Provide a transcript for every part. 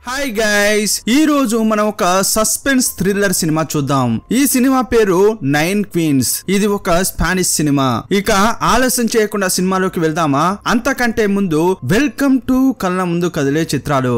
Hi guys, ఈ రోజు మనం ఒక సస్పెన్స్ థ్రిల్లర్ సినిమా చూద్దాం. ఈ సినిమా పేరు 9 క్వీన్స్. ఇది ఒక స్పానిష్ సినిమా. ఇక ఆలస్యం చేయకుండా సినిమాలోకి వెళ్దామా? అంతకంటే ముందు వెల్కమ్ టు కళ్ళ ముందు కదిలే చిత్రాలు.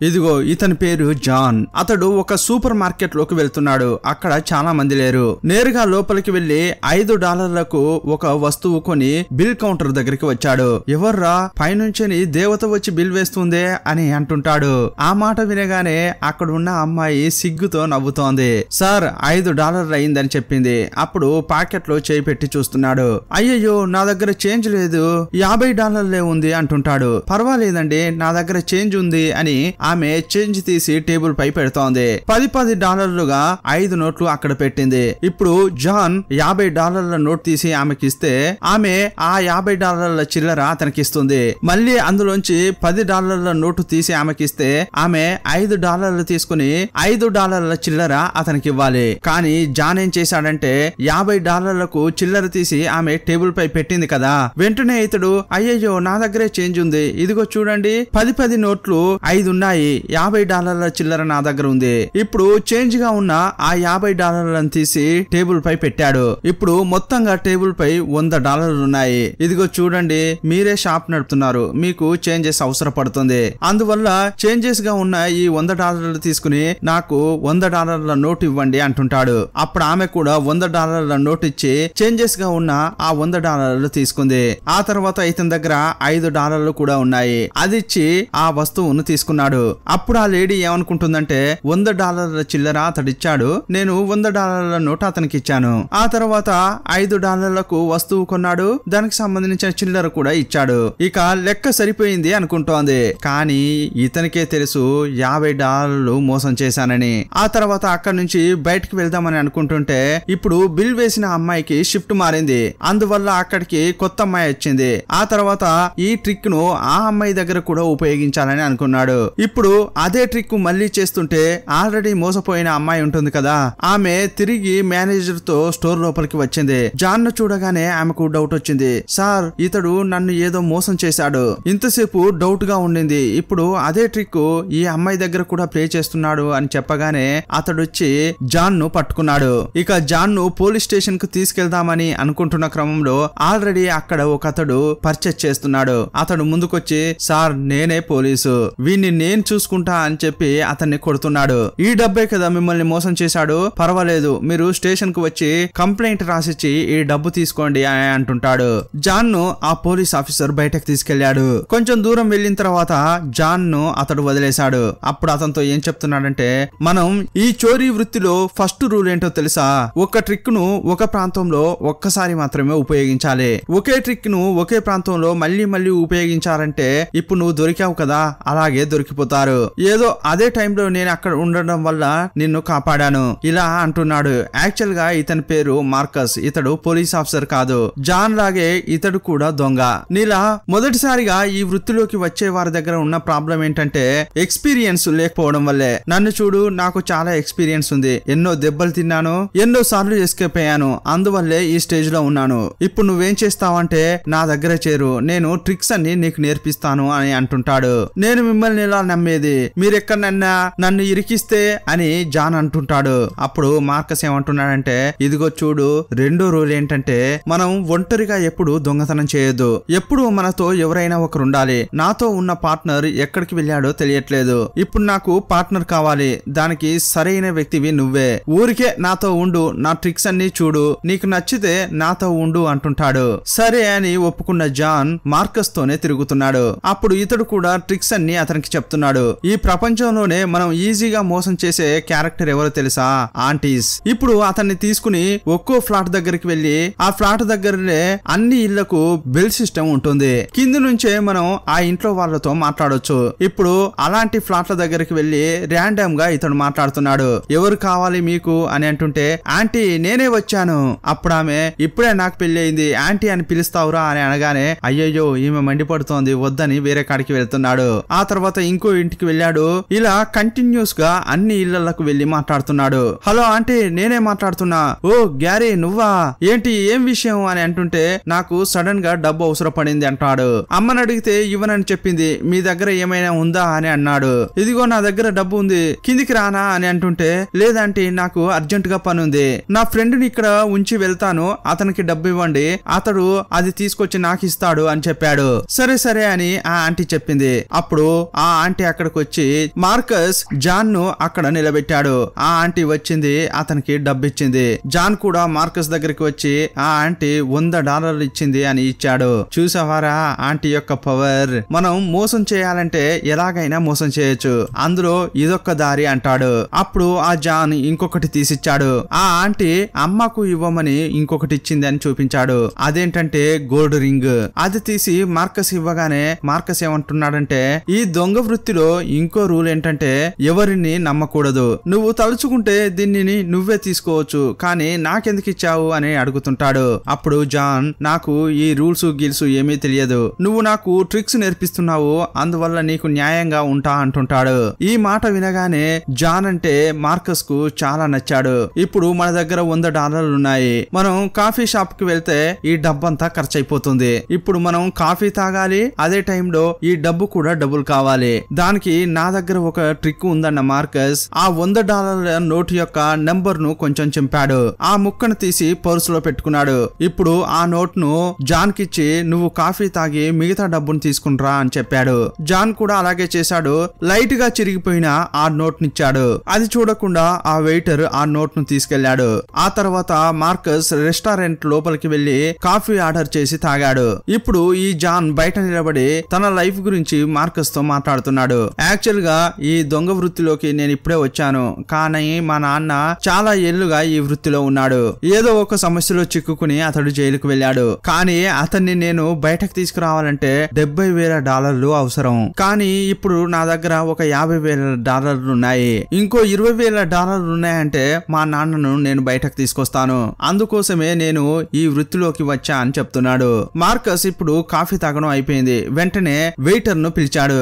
ఇదిగో ఇతని పేరు జాన్. అతడు ఒక సూపర్ మార్కెట్ లోకి వెళ్తున్నాడు. అక్కడ చాలా మంది లేరు. నేరుగా లోపలికి వెళ్లి $5 ఒక వస్తువు కొని బిల్ కౌంటర్ దగ్గరికి వచ్చాడు. ఎవర్రా పైనుంచి దేవత వచ్చి బిల్ వేస్తుందే అని అంటుంటాడు. ఆ మాట వినగానే అక్కడ ఉన్న అమ్మాయి సిగ్గుతో నవ్వుతోంది. సార్ $5 అయిందని చెప్పింది. అప్పుడు పాకెట్ లో చేయి పెట్టి చూస్తున్నాడు. అయ్యయ్యో నా దగ్గర చేంజ్ లేదు, $50 ఉంది అంటుంటాడు. పర్వాలేదండి నా దగ్గర చేంజ్ ఉంది అని ఆమె చేంజ్ తీసి టేబుల్ పై పెడుతోంది. $10 5 నోట్లు అక్కడ పెట్టింది. ఇప్పుడు జాన్ $50 నోట్ తీసి ఆమెకి ఇస్తే ఆమె ఆ $50 చిల్లర అతనికి ఇస్తుంది. మళ్ళీ అందులోంచి $10 నోటు తీసి ఆమెకి ఇస్తే ఆమె $5 తీసుకుని $5 చిల్లర అతనికి ఇవ్వాలి. కానీ జాన్ ఏం చేశాడంటే $50 చిల్లర తీసి ఆమె టేబుల్ పై పెట్టింది కదా, వెంటనే ఇతడు అయ్యయ్యో నా దగ్గరే చేంజ్ ఉంది, ఇదిగో చూడండి 10 నోట్లు 5 ఉన్నాయి, $50 చిల్లర నా దగ్గర ఉంది. ఇప్పుడు చేంజ్ గా ఉన్న ఆ $50 తీసి టేబుల్ పై పెట్టాడు. ఇప్పుడు మొత్తంగా టేబుల్ పై $100 ఉన్నాయి. ఇదిగో చూడండి మీరే షాప్ నడుపుతున్నారు, మీకు చేంజెస్ అవసరపడుతుంది. అందువల్ల చేంజెస్ గా ఉన్న ఈ $100 తీసుకుని నాకు $100 నోట్ ఇవ్వండి అంటుంటాడు. అప్పుడు ఆమె కూడా $100 నోట్ ఇచ్చి చేంజెస్ గా ఉన్న ఆ $100 తీసుకుంది. ఆ తర్వాత ఇతని దగ్గర $5 కూడా ఉన్నాయి. అది ఇచ్చి ఆ వస్తువును తీసుకున్నాడు. అప్పుడు ఆ లేడీ ఏమనుకుంటుందంటే $100 చిల్లర అతడిచ్చాడు, నేను $100 నోట్ అతనికి ఇచ్చాను. ఆ తర్వాత $5 వస్తువు కొన్నాడు, దానికి సంబంధించిన చిల్లర కూడా ఇచ్చాడు. ఇక లెక్క సరిపోయింది అనుకుంటోంది. కానీ ఇతనికే తెలుసు $50 మోసం చేశానని. ఆ తర్వాత అక్కడి నుంచి బయటకు వెళ్దామని అనుకుంటుంటే ఇప్పుడు బిల్ వేసిన అమ్మాయికి షిఫ్ట్ మారింది. అందువల్ల అక్కడికి కొత్త అమ్మాయి వచ్చింది. ఆ తర్వాత ఈ ట్రిక్ ను ఆ అమ్మాయి దగ్గర కూడా ఉపయోగించాలని అనుకున్నాడు. ఇప్పుడు అదే ట్రిక్ మళ్ళీ చేస్తుంటే ఆల్రెడీ మోసపోయిన అమ్మాయి ఉంటుంది కదా, ఆమె తిరిగి మేనేజర్ తో స్టోర్ లోపలికి వచ్చింది. జాన్ ను చూడగానే ఆమెకు డౌట్ వచ్చింది. సార్ ఇతడు నన్ను ఏదో మోసం చేశాడు, ఇంతసేపు డౌట్ గా ఉండింది, ఇప్పుడు అదే ట్రిక్ ఈ అమ్మాయి దగ్గర కూడా ప్లే చేస్తున్నాడు అని చెప్పగానే అతడు వచ్చి జాన్ ను పట్టుకున్నాడు. ఇక జాన్ ను పోలీస్ స్టేషన్ కు తీసుకెళ్దామని అనుకుంటున్న క్రమంలో ఆల్రెడీ అక్కడ ఒక అతడు పర్చేస్ చేస్తున్నాడు. అతడు ముందుకొచ్చి సార్ నేనే పోలీసు, వీణ్ణి నేను చూసుకుంటా అని చెప్పి అతన్ని కొడుతున్నాడు. ఈ డబ్బే కదా మిమ్మల్ని మోసం చేశాడు, పర్వాలేదు మీరు స్టేషన్ కు వచ్చి కంప్లైంట్ రాసిచ్చి ఈ డబ్బు తీసుకోండి అని అంటుంటాడు. జాన్ ను ఆ పోలీస్ ఆఫీసర్ బయటకు తీసుకెళ్లాడు. కొంచెం దూరం వెళ్లిన తర్వాత జాన్ ను అతడు వదిలేశాడు. అప్పుడు అతనితో ఏం చెప్తున్నాడంటే మనం ఈ చోరీ వృత్తిలో ఫస్ట్ రూల్ ఏంటో తెలుసా, ఒక ట్రిక్ ను ఒక ప్రాంతంలో ఒక్కసారి మాత్రమే ఉపయోగించాలి. ఒకే ట్రిక్ ను ఒకే ప్రాంతంలో మళ్ళీ మళ్ళీ ఉపయోగించాలంటే ఇప్పుడు నువ్వు దొరికావు కదా, అలాగే దొరికిపోతారు. ఏదో అదే టైంలో నేను అక్కడ ఉండడం వల్ల నిన్ను కాపాడాను ఇలా అంటున్నాడు. యాక్చువల్ గా ఇతని పేరు మార్కస్. ఇతడు పోలీస్ ఆఫీసర్ కాదు. జాన్ లాగే ఇతడు కూడా దొంగ. నీలా మొదటిసారిగా ఈ వృత్తిలోకి వచ్చే వారి దగ్గర ఉన్న ప్రాబ్లం ఏంటంటే ఎక్స్పీరియన్స్ లేకపోవడం వల్లే. నన్ను చూడు, నాకు చాలా ఎక్స్పీరియన్స్ ఉంది, ఎన్నో దెబ్బలు తిన్నాను, ఎన్నో సార్లు ఎస్కేప్ అయ్యాను, అందువల్లే ఈ స్టేజ్ లో ఉన్నాను. ఇప్పుడు నువ్వేం చేస్తావంటే నా దగ్గర చేరు, నేను ట్రిక్స్ అన్ని నీకు నేర్పిస్తాను అని అంటుంటాడు. నేను మిమ్మల్ని ఇలా నమ్మేది, మీరెక్కడన్నా నన్ను ఇరికిస్తే అని జాన్ అంటుంటాడు. అప్పుడు మార్కస్ ఏమంటున్నాడంటే ఇదిగో చూడు, రెండో రూల్ ఏంటంటే మనం ఒంటరిగా ఎప్పుడు దొంగతనం చేయొద్దు, ఎప్పుడు మనతో ఎవరైనా ఒకరు ఉండాలి. నాతో ఉన్న పార్ట్నర్ ఎక్కడికి వెళ్ళాడో తెలియట్లేదు, ఇప్పుడు నాకు పార్ట్నర్ కావాలి, దానికి సరైన వ్యక్తివి నువ్వే, ఊరికే నాతో ఉండు, నా ట్రిక్స్ అన్ని చూడు, నీకు నచ్చితే నాతో ఉండు అంటుంటాడు. సరే అని ఒప్పుకున్న జాన్ మార్కస్ తోనే తిరుగుతున్నాడు. అప్పుడు ఇతడు కూడా ట్రిక్స్ అన్ని అతనికి చెప్తున్నాడు. ఈ ప్రపంచంలోనే మనం ఈజీగా మోసం చేసే క్యారెక్టర్ ఎవరో తెలుసా, ఆంటీస్. ఇప్పుడు అతన్ని తీసుకుని ఒక్కో ఫ్లాట్ దగ్గరికి వెళ్లి ఆ ఫ్లాట్ దగ్గరనే అన్ని ఇళ్లకు బిల్ సిస్టమ్ ఉంటుంది. కింది నుంచే మనం ఆ ఇంట్లో వాళ్ళతో మాట్లాడొచ్చు. ఇప్పుడు అలాంటి ఫ్లాట్ల దగ్గరికి వెళ్లి ర్యాండమ్ గా ఇతడు మాట్లాడుతున్నాడు. ఎవరు కావాలి మీకు అని అంటుంటే ఆంటీ నేనే వచ్చాను. అప్పుడు ఆమె ఇప్పుడే నాకు పెళ్లి అయింది, ఆంటీ అని పిలుస్తావురా అని అనగానే అయ్యయ్యో ఈమె మండిపడుతోంది, వద్దని వేరే కాడికి వెళ్తున్నాడు. ఆ తర్వాత ఇంకో ఇంటికి వెళ్ళాడు. ఇలా కంటిన్యూస్ గా అన్ని ఇళ్లకు వెళ్లి మాట్లాడుతున్నాడు. హలో ఆంటీ, నేనే మాట్లాడుతున్నా. ఓ గ్యారీ, నువ్వా? ఏంటి, ఏం విషయం అని అంటుంటే, నాకు సడన్ గా డబ్బు అవసరం పడింది అంటాడు. అమ్మని అడిగితే ఇవ్వనని చెప్పింది. మీ దగ్గర ఏమైనా ఉందా అని అన్నాడు. ఇదిగో నా దగ్గర డబ్బు ఉంది, కిందికి రానా అని అంటుంటే, లేదంటే నాకు అర్జెంట్ గా పని ఉంది, నా ఫ్రెండ్ ని ఇక్కడ ఉంచి వెళ్తాను, అతనికి డబ్బు ఇవ్వండి, అతడు అది తీసుకొచ్చి నాకు ఇస్తాడు అని చెప్పాడు. సరే సరే అని ఆ ఆంటీ చెప్పింది. అప్పుడు ఆ ఆంటీ అక్కడికి వచ్చి మార్కస్ జాన్ ను అక్కడ నిలబెట్టాడు. ఆ ఆంటీ వచ్చింది, అతనికి డబ్బు ఇచ్చింది. జాన్ కూడా మార్కస్ దగ్గరికి వచ్చి ఆ ఆంటీ $100 ఇచ్చింది అని ఇచ్చాడు. చూసావారా ఆంటీ యొక్క పవర్? మనం మోసం చేయాలంటే ఎలాగైనా మోసం చేయొచ్చు, అందులో ఇదొక్క దారి అంటాడు. అప్పుడు ఆ జాన్ ఇంకొకటి తీసిచ్చాడు. ఆ ఆంటీ అమ్మకు ఇవ్వమని ఇంకొకటి ఇచ్చింది అని చూపించాడు. అదేంటంటే గోల్డ్ రింగ్. అది తీసి మార్కస్ ఇవ్వగానే మార్కస్ ఏమంటున్నాడంటే, ఈ దొంగ వృత్తిలో ఇంకో రూల్ ఏంటంటే ఎవరిని నమ్మకూడదు, నువ్వు తలుచుకుంటే దీనిని నువ్వే తీసుకోవచ్చు, కానీ నాకెందుకు ఇచ్చావు అని అడుగుతుంటాడు. అప్పుడు జాన్, నాకు ఈ రూల్స్ గిల్స్ ఏమీ తెలియదు, నువ్వు నాకు ట్రిక్స్ నేర్పిస్తున్నావు, అందువల్ల నీకు న్యాయంగా ఉంటా అంటుంటాడు. ఈ మాట వినగానే జాన్ అంటే మార్కస్ కు చాలా నచ్చాడు. ఇప్పుడు మన దగ్గర $100 ఉన్నాయి, మనం కాఫీ షాప్ కి వెళ్తే ఈ డబ్బంతా ఖర్చు అయిపోతుంది, ఇప్పుడు మనం కాఫీ తాగాలి, అదే టైంలో ఈ డబ్బు కూడా డబ్బులు కావాలి, దానికి నా దగ్గర ఒక ట్రిక్ ఉందన్న మార్కస్ ఆ $100 నోటు యొక్క నెంబర్ ను కొంచెం చింపాడు. ఆ ముక్కను తీసి పర్సులో పెట్టుకున్నాడు. ఇప్పుడు ఆ నోట్ ను జాన్ కిచ్చి, నువ్వు కాఫీ తాగి మిగతా డబ్బును తీసుకునిరా అని చెప్పాడు. జాన్ కూడా అలాగే చేశాడు. లైట్ గా చిరిగిపోయిన ఆ నోట్ నిచ్చాడు. అది చూడకుండా ఆ వెయిటర్ ఆ నోట్ ను తీసుకెళ్లాడు. ఆ తర్వాత మార్కస్ రెస్టారెంట్ లోపలికి వెళ్లి కాఫీ ఆర్డర్ చేసి తాగాడు. ఇప్పుడు ఈ జాన్ బయట నిలబడి తన లైఫ్ గురించి మార్కస్ తో మాట్లాడుతున్నాడు. యాక్చువల్ గా ఈ దొంగ వృత్తిలోకి నేను ఇప్పుడే వచ్చాను, కానీ మా నాన్న చాలా ఏళ్లుగా ఈ వృత్తిలో ఉన్నాడు. ఏదో ఒక సమస్యలో చిక్కుకుని అతడు జైలుకు వెళ్ళాడు. కానీ అతన్ని నేను బయటకు తీసుకురావాలంటే $70,000 అవసరం. కానీ ఇప్పుడు నా దగ్గర ఒక $50,000 ఉన్నాయి. ఇంకో $20,000 ఉన్నాయంటే మా నాన్నను నేను బయటకు తీసుకొస్తాను. అందుకోసమే నేను ఈ వృత్తిలోకి వచ్చా అని చెప్తున్నాడు. మార్కస్ ఇప్పుడు కాఫీ తాగడం అయిపోయింది. వెంటనే వెయిటర్ ను పిలిచాడు.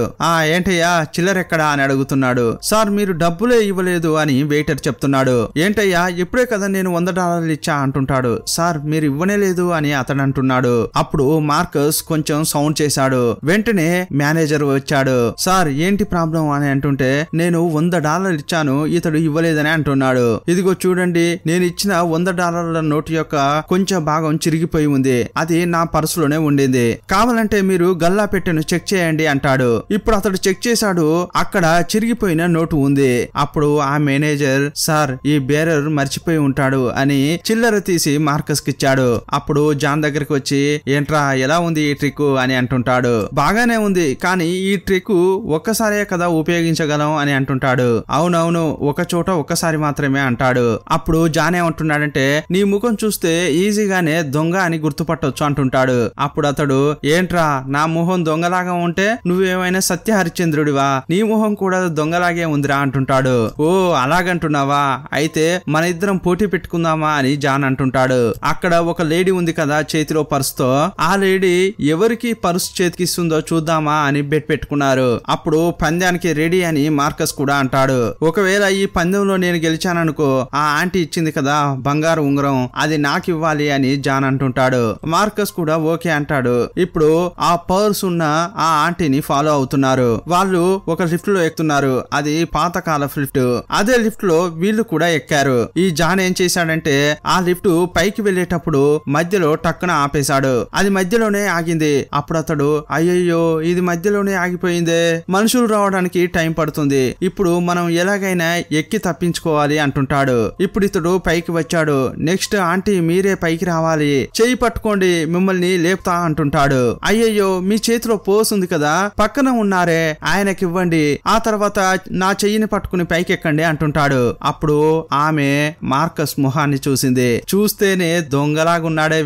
ఏంటయ్యా చిల్లరెక్కడా అని అడుగుతున్నాడు. సార్, మీరు డబ్బులే ఇవ్వలేదు అని వెయిటర్ చెప్తున్నాడు. ఏంటయ్యా, ఇప్పుడే కదా నేను $100 ఇచ్చా అంటుంటాడు. సార్, మీరు ఇవ్వనే లేదు అని అతడు అంటున్నాడు. అప్పుడు మార్కస్ కొంచెం సౌండ్ చేశాడు. వెంటనే మేనేజర్ వచ్చాడు. సార్, ఏంటి ప్రాబ్లం అని అంటుంటే, నేను $100 ఇచ్చాను, ఇతడు ఇవ్వలేదని అంటున్నాడు. ఇదిగో చూడండి, నేను ఇచ్చిన $100 నోటు యొక్క కొంచెం భాగం చిరిగిపోయి ఉంది, అది నా పర్సులోనే ఉండింది, కావాలంటే మీరు గల్లా పెట్టెను చెక్ చేయండి అంటాడు. ఇప్పుడు అతడు చెక్ చేశాడు, అక్కడ చిరిగిపోయిన నోటు ఉంది. అప్పుడు ఆ మేనేజర్, సార్, ఈ బేరర్ మర్చిపోయి ఉంటాడు అని చిల్లర తీసి మార్కస్ కి ఇచ్చాడు. అప్పుడు జాన్ దగ్గరికి వచ్చి, ఏంట్రా ఎలా ఉంది ఈ ట్రిక్ అని అంటుంటాడు. బాగానే ఉంది, కానీ ఈ ట్రిక్ ఒక్కసారే కదా ఉపయోగించగలం అని అంటుంటాడు. అవునవును, ఒక చోట ఒక్కసారి మాత్రమే అంటాడు. అప్పుడు జాన్ ఏమంటున్నాడంటే, నీ ముఖం చూస్తే ఈజీగానే దొంగ అని గుర్తుపట్టొచ్చు అంటుంటాడు. అప్పుడు అతడు, ఏంట్రా నా మొహం దొంగలాగా ఉంటే నువ్వేమైనా సత్య హరిశ్చంద్రుడివా? నీ మొహం కూడా దొంగలాగే ఉందిరా అంటుంటాడు. ఓ అలాగంటున్నావా, అయితే మన ఇద్దరం పోటీ పెట్టుకుందామా అని జాన్ అంటుంటాడు. అక్కడ ఒక లేడీ ఉంది కదా చేతిలో పర్సుతో, ఆ లేడీ ఎవరికి పర్సు చేతికిస్తుందో చూద్దామా అని బెట్ పెట్టుకున్నారు. అప్పుడు పందానికి రెడీ అని మార్కస్ కూడా అంటాడు. ఒకవేళ ఈ పందెంలో నేను గెలిచాననుకో, ఆ ఆంటీ ఇచ్చింది కదా బంగారు ఉంగరం, అది నాకు ఇవ్వాలి అని జాన్ అంటుంటాడు. మార్కస్ కూడా ఓకే అంటాడు. ఇప్పుడు ఆ పర్స్ ఉన్న ఆ ఆంటీని ఫాలో అవుతున్నారు. వాళ్ళు ఒక లిఫ్ట్ లో ఎక్కుతున్నారు. అది పాతకాల లిఫ్ట్. అదే లిఫ్ట్ లో వీళ్ళు కూడా ఎక్కారు. ఈ జాన్ ఏం చేశాడంటే, ఆ లిఫ్ట్ పైకి వెళ్ళేటప్పుడు మధ్యలో టక్కున ఆపేశాడు. అది మధ్యలోనే ఆగింది. అప్పుడు అతడు, అయ్యయ్యో ఇది మధ్యలోనే ఆగిపోయిందే, మనుషులు రావడానికి టైం పడుతుంది, ఇప్పుడు మనం ఎలాగైనా ఎక్కి తప్పించుకోవాలి అంటుంటాడు. ఇప్పుడు ఇతడు పైకి వచ్చాడు. నెక్స్ట్ ఆంటీ మీరే పైకి రావాలి, చెయ్యి పట్టుకోండి, మిమ్మల్ని లేపుతా అంటుంటాడు. అయ్యయ్యో మీ చేతిలో పోస్ ఉంది కదా, పక్కన ఉన్నారే ఆయనకి ఇవ్వండి, ఆ తర్వాత నా చెయ్యిని పట్టుకుని పైకి ఎక్కండి అంటుంటాడు. అప్పుడు ఆమె మార్కస్ మొహాన్ని చూసింది. చూస్తేనే దొంగలాగున్నాడే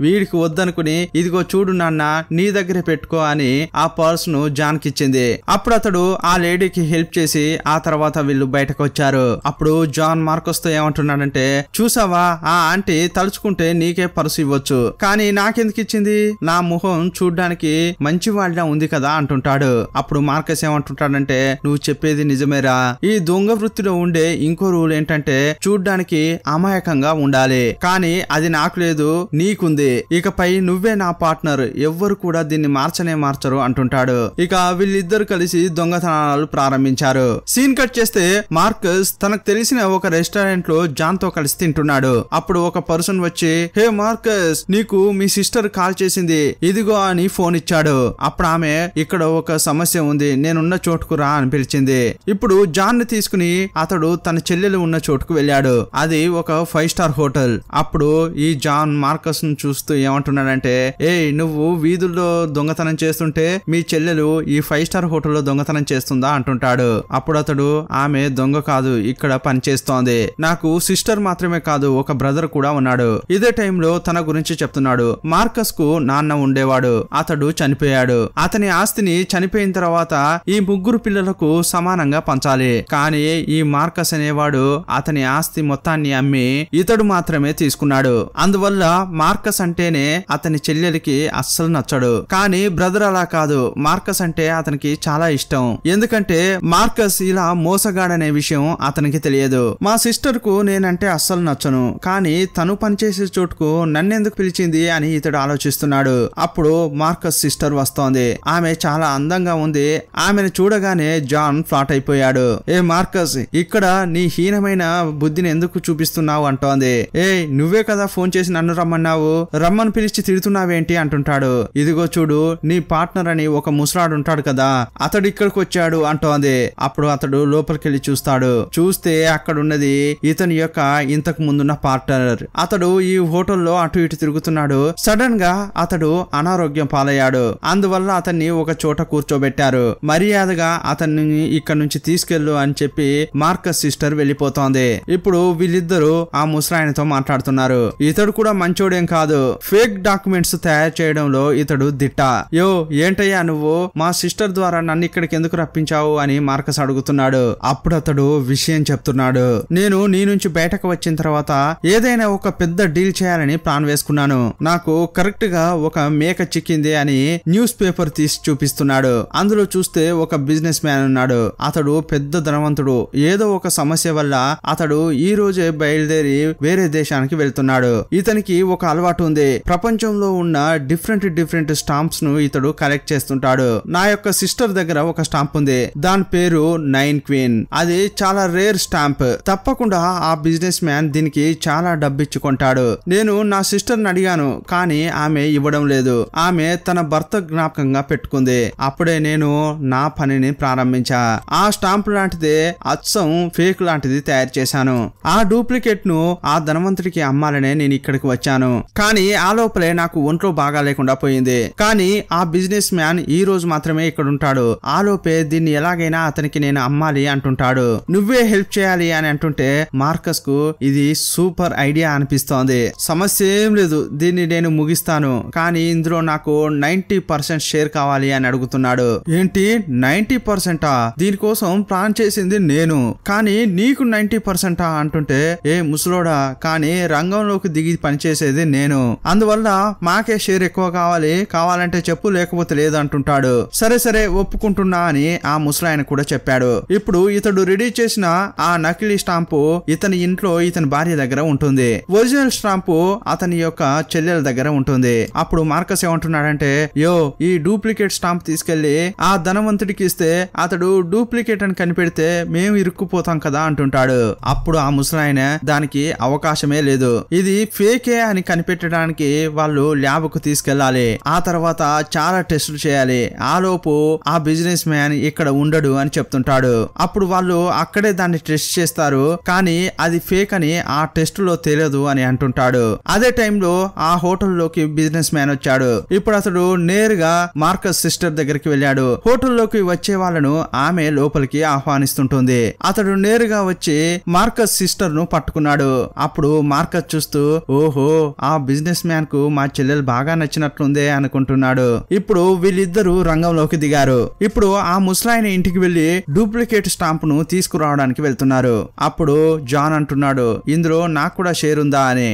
వీడికి వద్దనుకుని, ఇదిగో చూడు నాన్న నీ దగ్గరే పెట్టుకో అని ఆ పర్స్ ను జాన్ కిచ్చింది. అప్పుడు అతడు ఆ లేడీకి హెల్ప్ చేసి ఆ తర్వాత వీళ్ళు బయటకు వచ్చారు. అప్పుడు జాన్ మార్కస్ తో ఏమంటున్నాడంటే, చూసావా ఆ ఆంటీ తలుచుకుంటే నీకే పర్సు ఇవ్వచ్చు, కానీ నాకెందుకు ఇచ్చింది, నా ముఖం చూడ్డానికి మంచి వాళ్ళ ఉంది కదా అంటుంటాడు. అప్పుడు మార్కస్ మార్కస్ ఏమంటుంటాడంటే నువ్వు చెప్పేది నిజమేరా, ఈ దొంగ వృత్తిలో ఉండే ఇంకో రూల్ ఏంటంటే చూడ్డానికి అమాయకంగా ఉండాలి, కానీ అది నాకు లేదు నీకుంది, ఇకపై నువ్వే నా పార్ట్నర్, ఎవ్వరు కూడా దీన్ని మార్చరు అంటుంటాడు. ఇక వీళ్ళిద్దరు కలిసి దొంగతనాలు ప్రారంభించారు. సీన్ కట్ చేస్తే మార్కస్ తనకు తెలిసిన ఒక రెస్టారెంట్ లో జాన్ తో కలిసి తింటున్నాడు. అప్పుడు ఒక పర్సన్ వచ్చి హే మార్కస్, నీకు మీ సిస్టర్ కాల్ చేసింది, ఇదిగో అని ఫోన్ ఇచ్చాడు. అప్పుడు ఆమె ఇక్కడ ఒక సమస్య ఉంది, నేనున్న చోటుకు రా అని పిలిచింది. ఇప్పుడు జాన్ ని తీసుకుని అతడు తన చెల్లెలు ఉన్న చోటుకు వెళ్ళాడు. అది ఒక 5 స్టార్ హోటల్. అప్పుడు ఈ జాన్ మార్కస్ ను చూస్తూ ఏమంటున్నాడంటే నువ్వు వీధుల్లో దొంగతనం చేస్తుంటే మీ చెల్లెలు ఈ 5 స్టార్ హోటల్లో దొంగతనం చేస్తుందా అంటుంటాడు. అప్పుడు అతడు ఆమె దొంగ కాదు, ఇక్కడ పనిచేస్తోంది, నాకు సిస్టర్ మాత్రమే కాదు ఒక బ్రదర్ కూడా ఉన్నాడు. ఇదే టైంలో తన గురించి చెప్తున్నాడు. మార్కస్ కు నాన్న ఉండేవాడు, అతడు చనిపోయాడు. అతని ఆస్తిని చనిపోయిన తర్వాత ఈ 3 పిల్లలకు సమానంగా పంచాలి, కానీ ఈ మార్కస్ అనేవాడు అతని ఆస్తి మొత్తాన్ని అమ్మి ఇతడు మాత్రమే తీసుకున్నాడు. అందువల్ల మార్కస్ అంటేనే అతని చెల్లెలికి అస్సలు నచ్చడు. కానీ బ్రదర్ అలా కాదు, మార్కస్ అంటే అతనికి చాలా ఇష్టం. ఎందుకంటే మార్కస్ ఇలా మోసగాడనే విషయం అతనికి తెలియదు. మా సిస్టర్ కు నేనంటే అస్సలు నచ్చను, కానీ తను పనిచేసే చోటుకు నన్నెందుకు పిలిచింది అని ఇతడు ఆలోచిస్తున్నాడు. అప్పుడు మార్కస్ సిస్టర్ వస్తోంది. ఆమె చాలా అందంగా ఉంది. ఆమెను చూడగానే జాన్ ఫ్లాట్ అయిపోయాడు. మార్కస్, ఇక్కడ నీ హీనమైన బుద్ధిని ఎందుకు చూపిస్తున్నావు అంటోంది. నువ్వే కదా ఫోన్ చేసి నన్ను రమ్మన్నావు, రమ్మని పిలిచి తిడుతున్నావేంటి అంటుంటాడు. ఇదిగో చూడు, నీ పార్ట్నర్ అని ఒక ముసలాడు ఉంటాడు కదా, అతడు ఇక్కడికి వచ్చాడు అంటోంది. అప్పుడు అతడు లోపలికి వెళ్ళి చూస్తాడు. చూస్తే అక్కడ ఉన్నది ఇతని యొక్క ఇంతకు ముందున్న పార్ట్నర్. అతడు ఈ హోటల్లో అటు ఇటు తిరుగుతున్నాడు. సడన్ గా అతడు అనారోగ్యం పాలయ్యాడు. అందువల్ల అతన్ని ఒక చోట కూర్చోబెట్టారు. మర్యాదగా అతన్ని ఇక్కడ నుంచి తీసుకెళ్ళు అని చెప్పి మార్కస్ సిస్టర్ వెళ్ళిపోతోంది. ఇప్పుడు వీళ్ళిద్దరూ ఆ ముసలాయనతో మాట్లాడుతున్నారు. ఇతడు కూడా మంచోడేం కాదు, ఫేక్ డాక్యుమెంట్స్ తయారు చేయడంలో ఇతడు దిట్ట. ఏంటయ్యా నువ్వు మా సిస్టర్ ద్వారా నన్ను ఇక్కడికి ఎందుకు రప్పించావు అని మార్కస్ అడుగుతున్నాడు. అప్పుడు అతడు విషయం చెప్తున్నాడు. నేను నీ నుంచి బయటకు వచ్చిన తర్వాత ఏదైనా ఒక పెద్ద డీల్ చేయాలని ప్లాన్ వేసుకున్నాను. నాకు కరెక్ట్ గా ఒక మేక చిక్కింది అని న్యూస్ పేపర్ తీసి చూపిస్తున్నాడు. అందులో చూస్తే ఒక బిజినెస్ మ్యాన్ ఉన్నాడు. అతడు పెద్ద ధనవంతుడు. ఏదో ఒక సమస్య వల్ల అతడు ఈ రోజే బయలుదేరి వేరే దేశానికి వెళ్తున్నాడు. ఇతనికి ఒక అలవాటు ఉంది. ప్రపంచంలో ఉన్న డిఫరెంట్ స్టాంప్స్ ను ఇతడు కలెక్ట్ చేస్తుంటాడు. నా యొక్క సిస్టర్ దగ్గర ఒక స్టాంప్ ఉంది, దాని పేరు 9 క్వీన్. అది చాలా రేర్ స్టాంప్. తప్పకుండా ఆ బిజినెస్ మ్యాన్ దీనికి చాలా డబ్బు ఇచ్చుకుంటాడు. నేను నా సిస్టర్ ని అడిగాను, కానీ ఆమె ఇవ్వడం లేదు. ఆమె తన భర్త జ్ఞాపకంగా పెట్టుకుంది. అప్పుడే నేను నా పనిని ప్రారంభించా. ఆ స్టాంప్ లాంటిదే అచ్చం ఫేక్ లాంటిది తయారు చేశాను. ఆ డూప్లికేట్ ను ఆ ధనవంతుడికి అమ్మాలనే నేను ఇక్కడికి వచ్చాను. కానీ ఆ లోపలే నాకు ఒంట్లో బాగా లేకుండా పోయింది. కానీ ఆ బిజినెస్ మ్యాన్ ఈ రోజు మాత్రమే ఇక్కడ ఉంటాడు. ఆ లోపే దీన్ని ఎలాగైనా అతనికి నేను అమ్మాలి అంటుంటాడు. నువ్వే హెల్ప్ చేయాలి అని అంటుంటే మార్కస్ కు ఇది సూపర్ ఐడియా అనిపిస్తోంది. సమస్య ఏం లేదు, దీన్ని నేను ముగిస్తాను, కానీ ఇందులో నాకు 90% షేర్ కావాలి అని అడుగుతున్నాడు. ఏంటి 90%? దీనికోసం ప్లాన్ చేసింది నేను, కానీ నీకు 90% అంటుంటే ముసలోడా, కానీ రంగంలోకి దిగి పనిచేసేది నేను, అందువల్ల మాకే షేర్ ఎక్కువ కావాలంటే చెప్పు, లేకపోతే లేదు అంటుంటాడు. సరే ఒప్పుకుంటున్నా అని ఆ ముసలాయన కూడా చెప్పాడు. ఇప్పుడు ఇతడు రెడీ చేసిన ఆ నకిలీ స్టాంపు ఇతని ఇంట్లో ఇతని భార్య దగ్గర ఉంటుంది. ఒరిజినల్ స్టాంపు అతని యొక్క చెల్లెల దగ్గర ఉంటుంది. అప్పుడు మార్కస్ ఏమంటున్నాడంటే ఈ డూప్లికేట్ స్టాంప్ తీసుకెళ్లి ఆ ధనవంతుడికి ఇస్తే అతడు డూప్లికేట్ అని కనిపెడితే మేము ఇరుక్కుపోతాం కదా అంటుంటాడు. అప్పుడు ఆ ముసలాయన దానికి అవకాశమే లేదు, ఇది ఫేకే అని కనిపెట్టడానికి వాళ్ళు ల్యాబ్ కు తీసుకెళ్లాలి. ఆ తర్వాత చాలా టెస్టులు చేయాలి. ఆ లోపు ఆ బిజినెస్ మ్యాన్ ఇక్కడ ఉండడు అని చెప్తుంటాడు. అప్పుడు వాళ్ళు అక్కడే దాన్ని టెస్ట్ చేస్తారు, కానీ అది ఫేక్ అని ఆ టెస్ట్ లో తెలియదు అని అంటుంటాడు. అదే టైంలో ఆ హోటల్లోకి బిజినెస్ మ్యాన్ వచ్చాడు. ఇప్పుడు అతడు నేరుగా మార్కస్ సిస్టర్ దగ్గరికి వెళ్ళాడు. హోటల్లోకి వచ్చే వాళ్ళను ఆమె లోపలికి ఆహ్వానిస్తుంటుంది. అతడు నేరుగా వచ్చి మార్కస్ సిస్టర్ ను పట్టుకున్నాడు. అప్పుడు మార్కస్ చూస్తూ ఓహో, ఆ బిజినెస్ మ్యాన్ కు మా చెల్లెలు బాగా నచ్చినట్లుందే అనుకుంటున్నాడు. ఇప్పుడు వీళ్ళిద్దరూ రంగంలోకి దిగారు. ఇప్పుడు ఆ ముసలాయన ఇంటికి వెళ్లి డూప్లికేట్ స్టాంప్ ను తీసుకురావడానికి వెళ్తున్నారు. అప్పుడు జాన్ అంటున్నాడు, ఇందులో నాకు కూడా షేర్ ఉందా అని.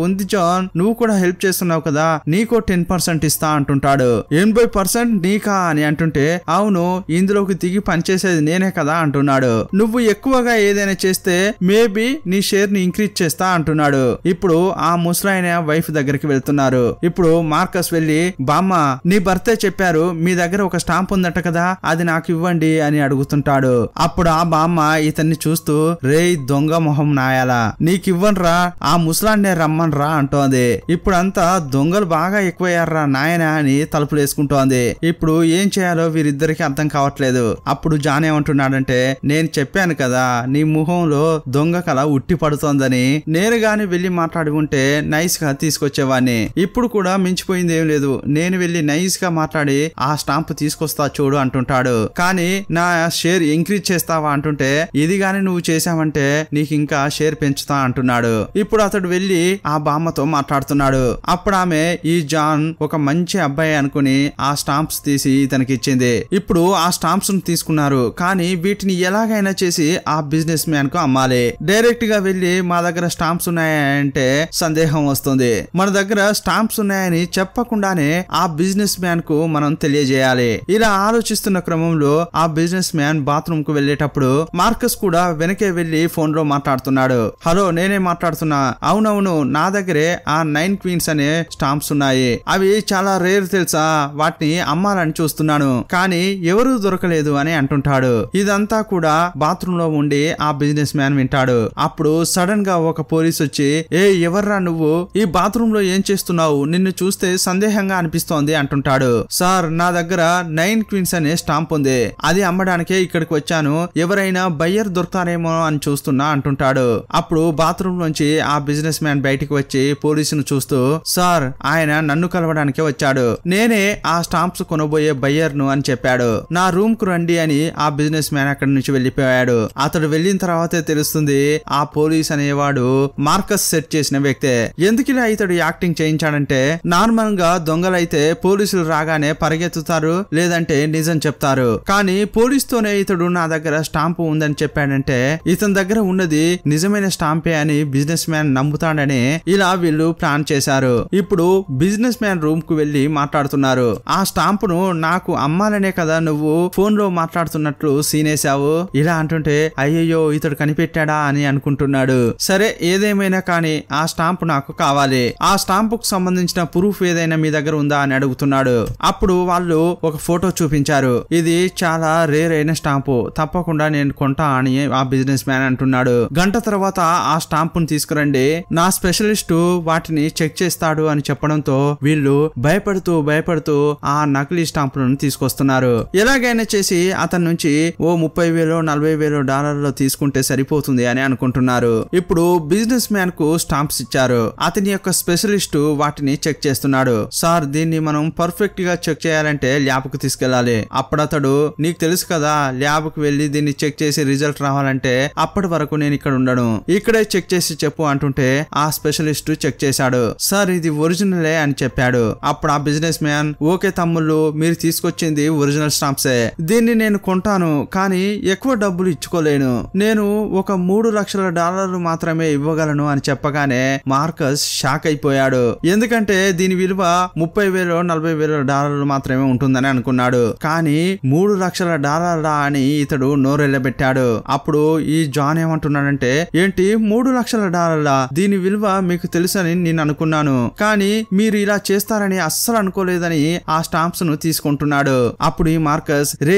ఉంది జాన్, నువ్వు కూడా హెల్ప్ చేస్తున్నావు కదా, నీకో 10% ఇస్తా అంటుంటాడు. 80% నీకా అని అంటుంటే అవును ఇందులోకి దిగి పనిచేసేది నేనే కదా అంటున్నాడు. నువ్వు ఎక్కువగా ఏదైనా చేస్తే మేబీ నీ షేర్ ని ఇంక్రీజ్ చేస్తా అంటున్నాడు. ఇప్పుడు ఆ ముసలాయన వైఫ్ దగ్గరికి వెళ్తున్నారు. ఇప్పుడు మార్కస్ వెళ్లి బామ్మ నీ భర్తే చెప్పారు మీ దగ్గర ఒక స్టాంప్ ఉందట కదా అది నాకు ఇవ్వండి అని అడుగుతుంటాడు. అప్పుడు ఆ బామ్మ ఇతన్ని చూస్తూ రే దొంగ మొహం నాయాలా నీకివ్వనరా ఆ ముసలాన్నే రమ్మన్రా అంటోంది. ఇప్పుడంతా దొంగలు బాగా ఎక్కువయ్యారా నాయన అని తలుపులు వేసుకుంటోంది. ఇప్పుడు ఏం చేయాలో వీరిద్దరికి అర్థం కావట్లేదు. అప్పుడు జాన్ ఏమంటున్నాడంటే నేను చెప్పాను కదా నీ ముఖంలో దొంగ కళ ఉట్టి పడుతోందని, నేను గాని వెళ్లి మాట్లాడి ఉంటే నైస్ గా తీసుకొచ్చేవాడిని. ఇప్పుడు కూడా మించిపోయింది ఏం లేదు, నేను వెళ్లి నైస్ గా మాట్లాడి ఆ స్టాంప్ తీసుకొస్తా చూడు అంటుంటాడు. కానీ నా షేర్ ఇంక్రీజ్ చేస్తావా అంటుంటే ఇది గాని నువ్వు చేసావంటే నీకు ఇంకా షేర్ పెంచుతా అంటున్నాడు. ఇప్పుడు అతడు వెళ్లి ఆ బామ్మతో మాట్లాడుతున్నాడు. అప్పుడు ఆమె ఈ జాన్ ఒక మంచి అబ్బాయి అనుకుని ఆ స్టాంప్స్ తీసి ఇతనికి ఇచ్చింది. ఇప్పుడు ఆ స్టాంప్స్ ను తీసుకున్నారు. కానీ వీటిని ఎలాగైనా చేసి ఆ బిజినెస్ మ్యాన్ కు అమ్మాలి. డైరెక్ట్ గా వెళ్లి మా దగ్గర స్టాంప్స్ ఉన్నాయంటే సందేహం వస్తుంది. మన దగ్గర స్టాంప్స్ ఉన్నాయని చెప్పకుండానే ఆ బిజినెస్ మ్యాన్ కు మనం తెలియజేయాలి. ఇలా ఆలోచిస్తున్న క్రమంలో ఆ బిజినెస్ మ్యాన్ బాత్రూమ్ కు వెళ్లేటప్పుడు మార్కస్ కూడా వెనకే వెళ్లి ఫోన్ లో మాట్లాడుతున్నాడు. హలో నేనే మాట్లాడుతున్నా. అవునవును నా దగ్గరే ఆ 9 క్వీన్స్ అనే స్టాంప్స్ ఉన్నాయి. అవి చాలా రేర్ తెలుసా, వాటిని అమ్మాలని చూస్తున్నాను కానీ ఎవరూ దొరకలేదు అని అంటుంటాడు. ఇదంతా కూడా బాత్రూమ్ లో ఉండి ఆ బిజినెస్ మ్యాన్ వింటాడు. అప్పుడు సడన్ గా ఒక పోలీస్ వచ్చి ఏ ఎవర్రా నువ్వు ఈ బాత్రూమ్ లో ఏం చేస్తున్నావు, నిన్ను చూస్తే సందేహంగా అనిపిస్తోంది అంటుంటాడు. సార్ నా దగ్గర 9 క్వీన్స్ అనే స్టాంప్ ఉంది, అది అమ్మడానికే ఇక్కడికి వచ్చాను, ఎవరైనా బయ్యర్ దొరుకుతారేమో అని చూస్తున్నా అంటుంటాడు. అప్పుడు బాత్రూమ్ నుంచి ఆ బిజినెస్ మ్యాన్ బయటికి వచ్చి పోలీసును చూస్తూ సార్ ఆయన నన్ను కలవడానికే వచ్చాడు, నేనే ఆ స్టాంప్స్ కొనబోయే బయ్యర్ ను అని చెప్పాడు, నా రూమ్ కు రండి అని ఆ బిజినెస్ మ్యాన్ అక్కడి నుంచి వెళ్లిపోయాడు. అతడు వెళ్లిన తర్వాతే తెలుస్తుంది ఆ పోలీస్ అనేవాడు మార్కస్ సెట్ చేసిన వ్యక్తే. ఎందుకు ఇలా ఇతడు యాక్టింగ్ చేయించాడంటే నార్మల్ గా దొంగలైతే పోలీసులు రాగానే పరిగెత్తుతారు లేదంటే నిజం చెప్తారు. కానీ పోలీస్తోనే ఇతడు నా దగ్గర స్టాంపు ఉందని చెప్పాడంటే ఇతని దగ్గర ఉన్నది నిజమైన స్టాంపే అని బిజినెస్ మ్యాన్ నమ్ముతాడని ఇలా వీళ్ళు ప్లాన్ చేశారు. ఇప్పుడు బిజినెస్ మ్యాన్ రూమ్ కు వెళ్లి మాట్లాడుతున్నారు. ఆ స్టాంపును నాకు అమ్మాలనే కదా నువ్వు ఫోన్ లో మాట్లాడుతున్నట్లు సీనేశావు. ఇలా అంటుంటే అయ్యయ్యో ఇతడు కనిపెట్టాడా అని అనుకుంటున్నాడు. సరే ఏదేమైనా కానీ ఆ స్టాంపు నాకు కావాలి, ఆ స్టాంపు కు సంబంధించిన ప్రూఫ్ ఏదైనా మీ దగ్గర ఉందా అని అడుగుతున్నాడు. అప్పుడు వాళ్ళు ఒక ఫోటో చూపించారు. ఇది చాలా రేర్ అయిన స్టాంపు, తప్పకుండా నేను కొంటా అని ఆ బిజినెస్ మ్యాన్ అంటున్నాడు. గంట తర్వాత ఆ స్టాంపును తీసుకురండి, నా స్పెషలిస్టు వాటిని చెక్ చేస్తాడు అని చెప్పడంతో వీళ్ళు భయపడుతూ ఆ నకిలీ స్టాంపులను తీసుకొస్తున్నారు. ఎలాగైనా చేసి అతని నుంచి ఓ 30,000-40,000 డాలర్లు తీసుకుంటే సరిపోతుంది అని అనుకుంటున్నారు. ఇప్పుడు బిజినెస్ మ్యాన్ కు స్టాంప్స్ ఇచ్చారు. అతని యొక్క స్పెషలిస్టు వాటిని చెక్ చేస్తున్నాడు. సార్ దీన్ని మనం పర్ఫెక్ట్ గా చెక్ చేయాలంటే ల్యాబ్ కు తీసుకెళ్లాలి. అప్పుడు అతడు నీకు తెలుసు కదా ల్యాబ్ కు వెళ్లి దీన్ని చెక్ చేసి రిజల్ట్ రావాలంటే అప్పటి వరకు నేను ఇక్కడ ఉండను, ఇక్కడే చెక్ చేసి చెప్పు అంటుంటే ఆ స్పెషలిస్ట్ చెక్ చేశాడు. సార్ ఇది ఒరిజినలే అని చెప్పాడు. అప్పుడు ఆ బిజినెస్ మ్యాన్ ఓకే తమ్ముళ్ళు మీరు తీసుకొచ్చింది ఒరిజినల్ స్టాంప్సే, దీన్ని నేను కొంటాను కానీ ఎక్కువ డబ్బులు ఇచ్చుకోలేను, నేను ఒక 3 లక్షల డాలర్లు మాత్రమే ఇవ్వగలను అని చెప్పగానే మార్కస్ షాక్ అయిపోయాడు. ఎందుకంటే దీని విలువ 30,000-40,000 డాలర్లు మాత్రమే ఉంటుందని అనుకున్నాడు. కానీ 3 లక్షల డాలర్లా అని ఇతడు నోరెళ్ళబెట్టాడు. అప్పుడు ఈ జాన్ ఏమంటున్నాడంటే ఏంటి 3 లక్షల డాలర్లా, దీని విలువ మీకు తెలుసని నేను అనుకున్నాను కానీ మీరు ఇలా చేస్తారని అస్సలు అనుకోలేదని ఆ స్టాంప్స్ ను తీసుకుంటున్నాడు. అప్పుడు ఈ మార్కస్ రే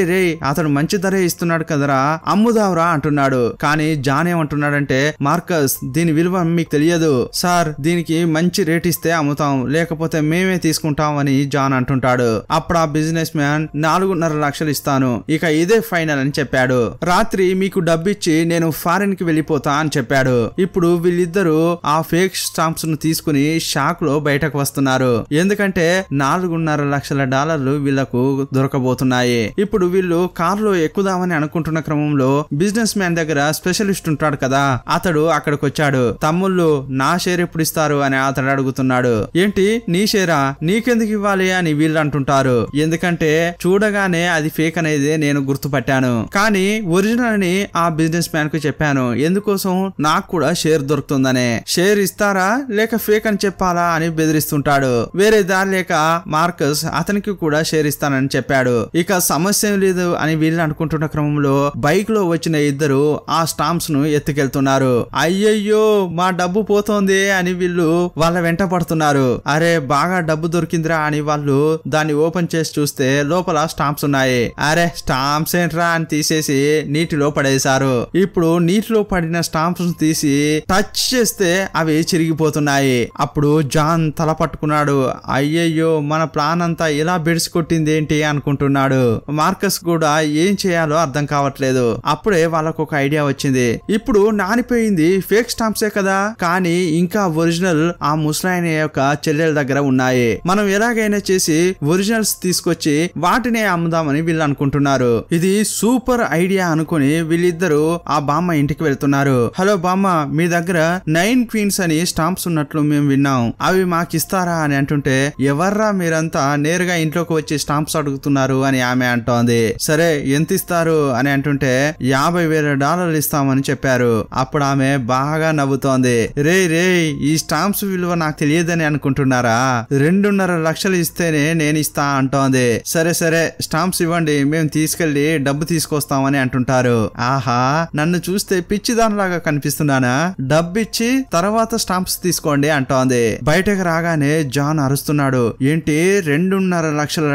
అతడు మంచి ధరే ఇస్తున్నాడు కదరా అమ్ముదావురా అంటున్నాడు. కానీ జాన్ ఏమంటున్నాడంటే మార్కస్ దీని విలువ మీకు తెలియదు సార్, దీనికి మంచి రేట్ ఇస్తే అమ్ముతాం లేకపోతే మేమే తీసుకుంటాం అని జాన్ అంటుంటాడు. అప్పుడు ఆ బిజినెస్ మ్యాన్ 4.5 లక్షలు ఇస్తాను, ఇక ఇదే ఫైనల్ అని చెప్పాడు. రాత్రి మీకు డబ్బిచ్చి నేను ఫారెన్ కి వెళ్ళిపోతా అని చెప్పాడు. ఇప్పుడు వీళ్ళిద్దరూ ఆ ఫేక్ స్టాంప్స్ ను తీసుకుని షాక్ లో బయటకు వస్తున్నారు. ఎందుకంటే 4.5 లక్షల డాలర్లు వీళ్లకు దొరకబోతున్నాయి. ఇప్పుడు వీళ్ళు కారులో ఎక్కుదామని అనుకుంటున్న క్రమంలో బిజినెస్ మ్యాన్ దగ్గర స్పెషలిస్ట్ ఉంటాడు కదా అతడు అక్కడికి వచ్చాడు. తమ్ముళ్ళు నా షేర్ ఎప్పుడు ఇస్తారు అని అతడు అడుగుతున్నాడు. ఏంటి నీ షేరా, నీకెందుకు ఇవ్వాలి అని వీళ్ళు అంటుంటారు. ఎందుకంటే చూడగానే అది ఫేక్ అనేది నేను గుర్తుపట్టాను కానీ ఒరిజినల్ అని ఆ బిజినెస్ మ్యాన్ కు చెప్పాను, ఎందుకోసం నాకు కూడా షేర్ దొరుకుతుందనే. షేర్ ఇస్తారా లేక ఫేక్ అని చెప్పాలా అని బెదిరిస్తుంటాడు. వేరే దారి లేక మార్కస్ అతనికి కూడా షేర్ ఇస్తానని చెప్పాడు. చెప్పాడు. ఇక సమస్య లేదు అని వీళ్ళు అనుకుంటున్న క్రమంలో బైక్ లో వచ్చిన ఇద్దరు ఆ స్టాంప్స్ ను ఎత్తుకెళ్తున్నారు. అయ్యయ్యో మా డబ్బు పోతోంది అని వీళ్ళు వాళ్ళ వెంట పడుతున్నారు. అరే బాగా డబ్బు దొరికిందిరా అని వాళ్ళు దాన్ని ఓపెన్ చేసి చూస్తే లోపల స్టాంప్స్ ఉన్నాయి. అరే స్టాంప్స్ ఏంట్రా అని తీసేసి నీటిలో పడేశారు. ఇప్పుడు నీటిలో పడిన స్టాంప్స్ తీసి టచ్ చేస్తే అవి చిరిగిపోతున్నాయి. అప్పుడు జాన్ తల పట్టుకున్నాడు. అయ్యయ్యో మన ప్లాన్ అంతా ఇలా బెడిసి కొట్టింది ఏంటి అనుకుంటున్నాడు. మార్కస్ కూడా ఏం చేయాలో అర్థం కావట్లేదు. అప్పుడే వాళ్ళకు ఒక ఐడియా వచ్చింది. ఇప్పుడు నానిపోయింది ఫేక్ స్టాంప్సే కదా, కానీ ఇంకా ఒరిజినల్ ఆ ముసలాయన యొక్క చెల్లెల దగ్గర ఉన్నాయి. మనం ఎలాగైనా చేసి ఒరిజినల్స్ తీసుకొచ్చి వాటినే అమ్ముదామని వీళ్ళు అనుకుంటున్నారు. ఇది సూపర్ ఐడియా అనుకుని వీళ్ళిద్దరూ ఆ బామ్మ ఇంటికి వెళ్తున్నారు. హలో బామ్మ, మీ దగ్గర 9 క్వీన్స్ అని స్టాంప్స్ ఉన్నట్లు మేము విన్నాం, అవి మాకు ఇస్తారా అని అంటుంటే, ఎవర్రా మీరంతా నేరుగా ఇంట్లోకి వచ్చి స్టాంప్స్ అడుగుతున్నారు అని ఆమె అంటోంది. సరే ఎంత ఇస్తారు అని అంటుంటే $50,000 ఇస్తామని చెప్పారు. అప్పుడు ఆమె బాగా నవ్వుతోంది. రే ఈ స్టాంప్స్ విలువ నాకు తెలియదని అనుకుంటున్నారా? 2.5 లక్షలు ఇస్తేనే నేను ఇస్తా అంటోంది. సరే స్టాంప్స్ ఇవ్వండి, మేము తీసుకెళ్లి డబ్బు తీసుకొస్తామని అంటుంటారు. ఆహా, నన్ను చూస్తే పిచ్చిదానిలాగా కనిపిస్తున్నానా? డబ్బు ఇచ్చి తర్వాత స్టాంప్స్ తీసుకోండి అంటోంది. బయటకు రాగానే జాన్ అరుస్తున్నాడు. ఏంటి $2.5 లక్షల?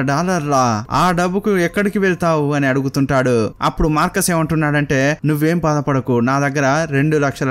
ఆ డబ్బుకు ఎక్కడికి వెళ్తావు అని అడుగుతుంటాడు. అప్పుడు మార్కస్ ఏమంటున్నాడంటే, నువ్వేం బాధపడకు, నా దగ్గర $2 లక్షల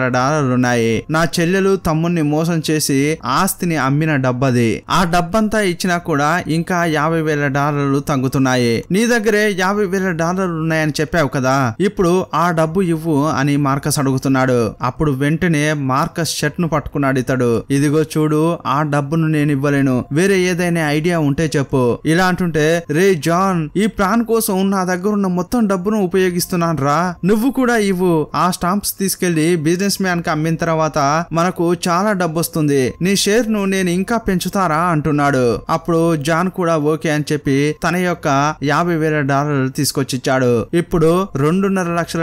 ఉన్నాయి. నా చెల్లెలు తమ్ముణ్ణి మోసం చేసి ఆస్తిని అమ్మిన డబ్బది. ఆ డబ్బంతా ఇచ్చినా కూడా ఇంకా $50,000 తగ్గుతున్నాయి. నీ దగ్గరే $50,000 ఉన్నాయని చెప్పావు కదా, ఇప్పుడు ఆ డబ్బు ఇవ్వు అని మార్కస్ అడుగుతున్నాడు. అప్పుడు వెంటనే మార్కస్ షర్ట్ ను పట్టుకున్నాడు ఇతడు. ఇదిగో చూడు, ఆ డబ్బును నేను ఇవ్వలేను, వేరే ఏదైనా ఐడియా ఉంటే చెప్పు. ఇలా అంటుంటే, రే జాన్, ఈ ప్లాన్ కోసం నా దగ్గర ఉన్న మొత్తం డబ్బును ఉపయోగిస్తున్నాను రా, నువ్వు కూడా ఇవ్వు. ఆ స్టాంప్స్ తీసుకెళ్లి బిజినెస్ మ్యాన్ కి అమ్మిన తర్వాత మనకు చాలా డబ్బు వస్తుంది, నీ షేర్ ను నేను ఇంకా పెంచుతారా అంటున్నాడు. అప్పుడు జాన్ కూడా ఓకే అని చెప్పి తన యొక్క $50,000 తీసుకొచ్చిచ్చాడు. ఇప్పుడు $2.5 లక్షల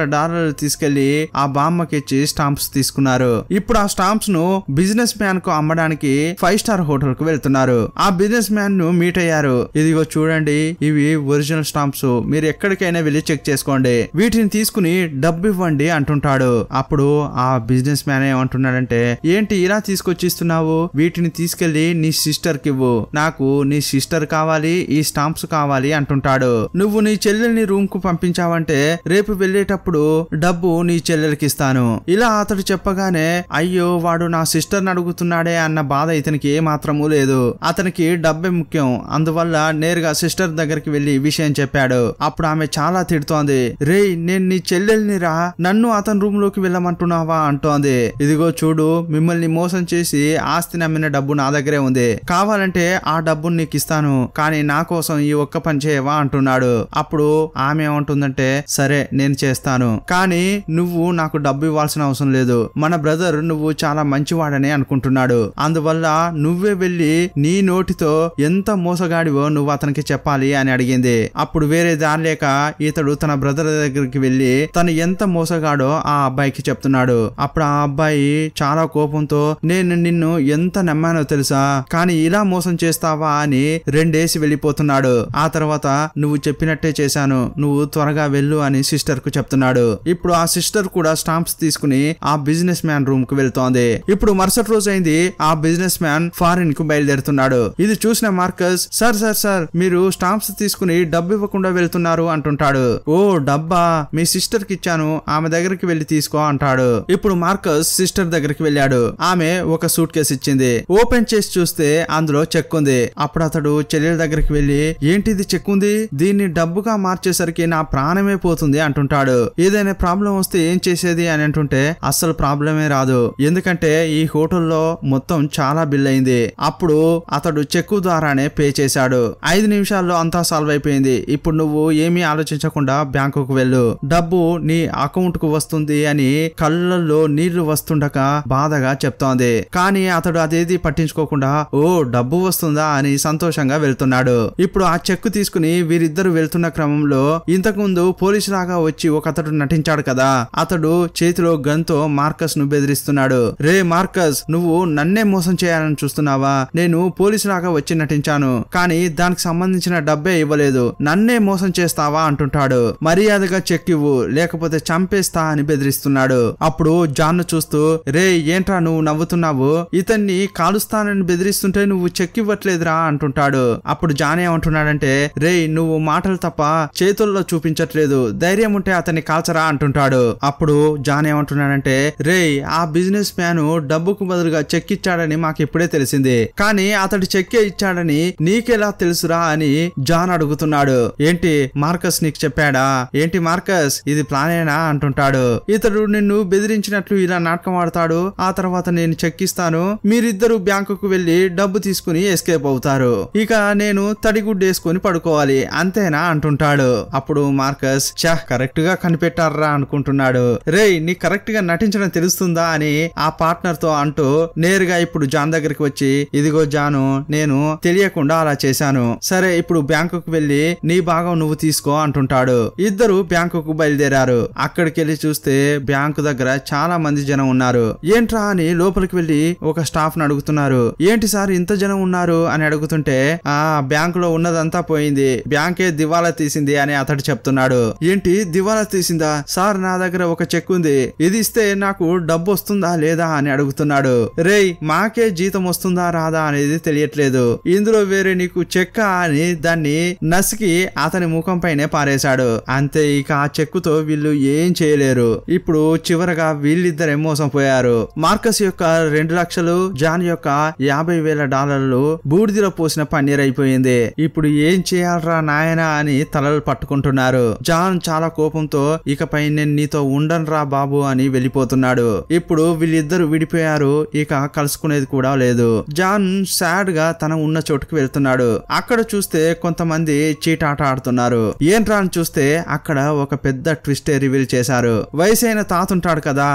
తీసుకెళ్లి ఆ బామ్మకి ఇచ్చి స్టాంప్స్ తీసుకున్నారు. ఇప్పుడు ఆ స్టాంప్స్ ను బిజినెస్ మ్యాన్ కు అమ్మడానికి 5 స్టార్ హోటల్ కు వెళ్తున్నారు. ఆ బిజినెస్ మ్యాన్ ను మీట్ అయ్యారు. ఇదిగో చూడండి, ఇవి ఒరిజినల్ స్టాంప్స్, మీరు ఎక్కడికైనా వెళ్ళి చెక్ చేసుకోండి, వీటిని తీసుకుని డబ్బు ఇవ్వండి అంటుంటాడు. అప్పుడు ఆ బిజినెస్ మ్యాన్ ఏమంటున్నాడంటే, ఏంటి ఇలా తీసుకొచ్చిస్తున్నావు, వీటిని తీసుకెళ్లి నీ సిస్టర్ కి ఇవ్వు, నాకు నీ సిస్టర్ కావాలి, ఈ స్టాంప్స్ కావాలి అంటుంటాడు. నువ్వు నీ చెల్లెల్ని రూమ్ కు పంపించావంటే రేపు వెళ్ళేటప్పుడు డబ్బు నీ చెల్లెలకి ఇస్తాను. ఇలా అతడు చెప్పగానే, అయ్యో వాడు నా సిస్టర్ ని అడుగుతున్నాడే అన్న బాధ ఇతనికి ఏ మాత్రమూ లేదు. అతనికి డబ్బే ముఖ్యం, అందువల్ల నేరుగా సిస్టర్ దగ్గరికి వెళ్లి విషయం చెప్పాడు. అప్పుడు ఆమె చాలా తిడుతోంది. రే నేను నీ చెల్లెల్ని రా, నన్ను అతని రూమ్ లోకి వెళ్ళమంటున్నావా అంటోంది. ఇదిగో చూడు, మిమ్మల్ని మోసం చేసి ఆస్తి నమ్మిన డబ్బు నా దగ్గరే ఉంది, కావాలంటే ఆ డబ్బుని నీకు ఇస్తాను, కానీ నా కోసం ఈ ఒక్క పని చేయవా అంటున్నాడు. అప్పుడు ఆమె ఏమంటుందంటే, సరే నేను చేస్తాను, కానీ నువ్వు నాకు డబ్బు ఇవ్వాల్సిన అవసరం లేదు, మన బ్రదర్ నువ్వు చాలా మంచివాడని అనుకుంటున్నాడు, అందువల్ల నువ్వే వెళ్ళి నీ నోటితో ఎంత మోసగాడివో నువ్వు అతనికి చెప్పాలి అని అడిగింది. అప్పుడు వేరే దారి లేక ఇతడు తన బ్రదర్ దగ్గరికి వెళ్లి తను ఎంత మోసగాడో ఆ అబ్బాయికి చెప్తున్నాడు. అప్పుడు ఆ అబ్బాయి చాలా కోపంతో, నేను నిన్ను ఎంత నమ్మానో తెలుసా, కానీ ఇలా మోసం చేస్తావా అని 2 డేస్ వెళ్ళిపోతున్నాడు. ఆ తర్వాత నువ్వు చెప్పినట్టే చేశాను, నువ్వు త్వరగా వెళ్ళు అని సిస్టర్ కు చెప్తున్నాడు. ఇప్పుడు ఆ సిస్టర్ కూడా స్టాంప్స్ తీసుకుని ఆ బిజినెస్ మ్యాన్ రూమ్ కు వెళ్తోంది. ఇప్పుడు మరుసటి రోజు అయింది. ఆ బిజినెస్ మ్యాన్ ఫారిన్ కు బయలుదేరుతున్నాడు. ఇది చూసిన మార్కస్, సార్ మీరు స్టాంప్స్ తీసుకుని డబ్బు ఇవ్వకుండా వెళ్తున్నారు అంటుంటాడు. ఓ డబ్బా, మీ సిస్టర్ కి ఇచ్చాను, ఆమె దగ్గరికి వెళ్లి తీసుకో అంటాడు. ఇప్పుడు మార్కస్ సిస్టర్ దగ్గరికి వెళ్ళాడు. ఆమె ఒక సూట్ కేసు ఇచ్చింది. ఓపెన్ చేసి చూస్తే అందులో చెక్ ఉంది. అప్పుడు అతడు చెల్లెల దగ్గరికి వెళ్లి, ఏంటిది చెక్ ఉంది, దీన్ని డబ్బుగా మార్చేసరికి నా ప్రాణమే పోతుంది అంటుంటాడు. ఏదైనా ప్రాబ్లం వస్తే ఏం చేసేది అని అంటుంటే, అస్సలు ప్రాబ్లమే రాదు, ఎందుకంటే ఈ హోటల్లో మొత్తం చాలా బిల్ అయింది. అప్పుడు అతడు చెక్కు ద్వారానే పే చేశాడు. 5 నిమిషాల్లో అంతా సాల్వ్ అయిపోయింది. ఇప్పుడు నువ్వు ఏమీ ఆలోచించకుండా బ్యాంకుకు వెళ్ళు, డబ్బు నీ అకౌంట్ కు వస్తుంది అని కళ్ళల్లో నీళ్లు వస్తుండక బాధగా చెప్తోంది. కానీ అతడు అదేది పట్టించుకోకుండా, ఓ డబ్బు వస్తుందా అని సంతోషంగా వెళ్తున్నాడు. ఇప్పుడు ఆ చెక్కు తీసుకుని వీరిద్దరు వెళ్తున్న క్రమంలో ఇంతకు ముందు పోలీసు లాగా వచ్చి ఒకతడు నటించాడు కదా, అతడు చేతిలో గన్ తో మార్కస్ ను బెదిరిస్తున్నాడు. రే మార్కస్, నువ్వు నన్నే మోసం చేయాలని చూస్తున్నావా, నేను పోలీసు లాగా వచ్చి నటించాను, కానీ దానికి సంబంధించిన డబ్బే ఇవ్వలేదు, నన్నే మోసం చేస్తావా అంటుంటాడు. మర్యాదగా చెక్ ఇవ్వు లేకపోతే చంపేస్తా అని బెదిరిస్తున్నాడు. అప్పుడు జాన్ చూస్తూ, రే ఏంట్రా నువ్వు నవ్వుతున్నావు, ఇతన్ని కాలుస్తానని బెదిరిస్తుంటే నువ్వు చెక్ ఇవ్వట్లేదురా అంటుంటాడు. అప్పుడు జాన్ ఏమంటున్నాడంటే, రే నువ్వు మాటలు తప్ప చేతుల్లో చూపించట్లేదు, ధైర్యం ఉంటే అతన్ని కాల్చరా అంటుంటాడు. అప్పుడు జాన్ ఏమంటున్నాడంటే, రే ఆ బిజినెస్ మ్యాన్ డబ్బుకు బదులుగా చెక్ ఇచ్చాడని మాకు ఇప్పుడే తెలిసింది, కానీ అతడు చెక్కే ఇచ్చాడని నీకెలా తెలుసురా అని జాన్ అడుగుతున్నాడు. ఏంటి మార్కస్ నీకు చెప్పాడా? ఏంటి మార్కస్ ఇది ప్లానేనా అంటుంటాడు. ఇతడు నిన్ను బెదిరించినట్లు ఇలా నాటకం ఆడతాడు, ఆ తర్వాత నేను చెక్ ఇస్తాను, మీరిద్దరు బ్యాంకుకు వెళ్లి డబ్బు తీసుకుని ఎస్కేప్ అవుతారు, ఇక నేను తడిగుడ్డు వేసుకుని పడుకోవాలి అంతేనా అంటుంటాడు. అప్పుడు మార్కస్ కరెక్ట్ గా కనిపెట్టారా అనుకుంటున్నాడు. రే నీ కరెక్ట్ గా నటించడం తెలుస్తుందా అని ఆ పార్ట్నర్ తో అంటూ నేరుగా ఇప్పుడు జాన్ దగ్గరికి వచ్చి, ఇదిగో జాను నేను తెలియకుండా అలా చేశాను, సరే ఇప్పుడు బ్యాంకుకు వెళ్లి నీ భాగం నువ్వు తీసుకో అంటుంటాడు. ఇద్దరు బ్యాంకుకు బయలుదేరారు. అక్కడికి వెళ్లి చూస్తే బ్యాంకు దగ్గర చాలా మంది జనం ఉన్నారు. ఏంట్రా అని లోపలికి వెళ్లి ఒక స్టాఫ్ ని అడుగుతున్నారు. ఏంటి సార్ ఇంత జనం ఉన్నారు అని అడుగుతుంటే, ఆ బ్యాంకులో ఉన్నదంతా పోయింది, బ్యాంకే దివాలా తీసింది అని అతడు చెప్తున్నాడు. ఏంటి దివాలా తీసిందా సార్? నా దగ్గర ఒక చెక్ ఉంది, ఇది ఇస్తే నాకు డబ్బు వస్తుందా లేదా అని అడుగుతున్నాడు. రేయ్ మాకే జీతం వస్తుందా రాదా అనేది తెలియట్లేదు, ఇందులో వేరే నీకు చెక్క అని దాన్ని నసికి అతని ముఖం పైనే పారేశాడు. అంతే, ఇక ఆ చెక్కుతో వీళ్ళు ఏం చేయలేరు. ఇప్పుడు చివరగా వీళ్ళిద్దరే మోసం పోయారు. మార్కస్ యొక్క 2 లక్షలు, జాన్ యొక్క $50,000 బూడిదిలో పోసిన పన్నీర్ అయిపోయింది. ఇప్పుడు ఏం చేయాలరా నాయనా అని తలలు పట్టుకుంటున్నారు. జాన్ చాలా కోపంతో ఇకపై నేను నీతో ఉండనురా బాబు అని వెళ్ళిపోతున్నాడు. ఇప్పుడు వీళ్ళిద్దరు విడిపోయారు, ఇక కలుసుకునేది కూడా లేదు. జాన్ సాడ్ గా తన ఉన్న చోటుకు వెళ్తున్నాడు. అక్కడ చూస్తే కొంతమంది చీటాట ఆడుతున్నారు. ఏంట్రా అని చూస్తే అక్కడ ఒక పెద్ద ట్విస్టే రివీల్ చేశారు. వయసైన తాత ఉంటాడు కదా,